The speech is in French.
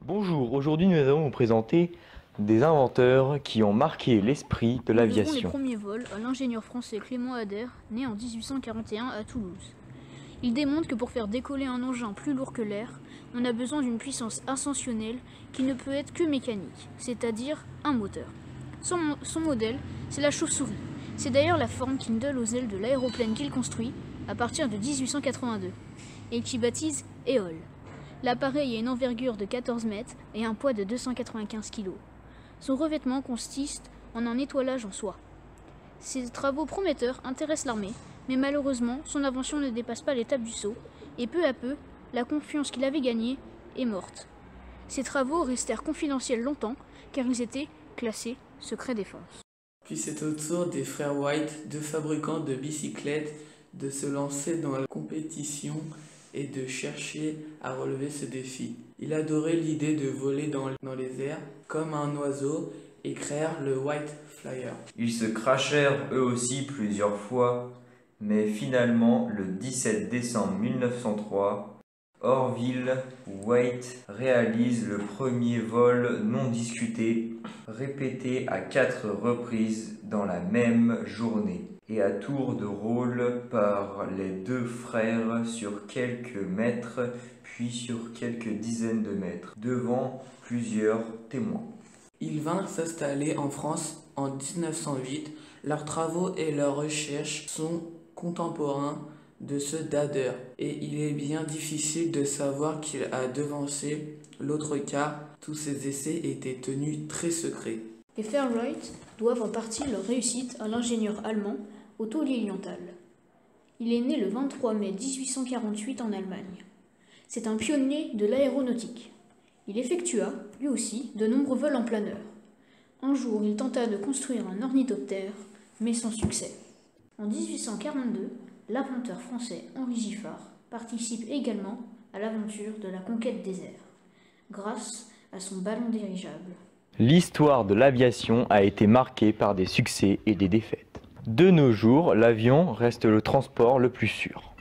Bonjour, aujourd'hui nous allons vous présenter des inventeurs qui ont marqué l'esprit de Nous verrons les l'aviation. premiers vols à l'ingénieur français Clément Ader, né en 1841 à Toulouse. Il démontre que pour faire décoller un engin plus lourd que l'air, on a besoin d'une puissance ascensionnelle qui ne peut être que mécanique, c'est-à-dire un moteur. Son modèle, c'est la chauve-souris. C'est d'ailleurs la forme qu'il donne aux ailes de l'aéroplane qu'il construit à partir de 1882 et qu'il baptise Éole. L'appareil a une envergure de 14 mètres et un poids de 295 kg. Son revêtement consiste en un étoilage en soie. Ses travaux prometteurs intéressent l'armée, mais malheureusement, son invention ne dépasse pas l'étape du saut, et peu à peu, la confiance qu'il avait gagnée est morte. Ses travaux restèrent confidentiels longtemps, car ils étaient classés secret défense. Puis c'est au tour des frères White, deux fabricants de bicyclettes, de se lancer dans la compétition et de chercher à relever ce défi. Il adorait l'idée de voler dans les airs comme un oiseau et créèrent le White Flyer. Ils se crachèrent eux aussi plusieurs fois, mais finalement, le 17 décembre 1903, Orville Wright réalise le premier vol non discuté, répété à 4 reprises dans la même journée, et à tour de rôle par les deux frères sur quelques mètres, puis sur quelques dizaines de mètres, devant plusieurs témoins. Ils vinrent s'installer en France en 1908. Leurs travaux et leurs recherches sont contemporains de ceux d'Ader, et il est bien difficile de savoir qu'il a devancé l'autre car tous ses essais étaient tenus très secrets. Les frères Wright doivent en partie leur réussite à l'ingénieur allemand Otto Lilienthal. Il est né le 23 mai 1848 en Allemagne. C'est un pionnier de l'aéronautique. Il effectua, lui aussi, de nombreux vols en planeur. Un jour, il tenta de construire un ornithoptère, mais sans succès. En 1842, l'inventeur français Henri Giffard participe également à l'aventure de la conquête des airs, grâce à son ballon dirigeable. L'histoire de l'aviation a été marquée par des succès et des défaites. De nos jours, l'avion reste le transport le plus sûr.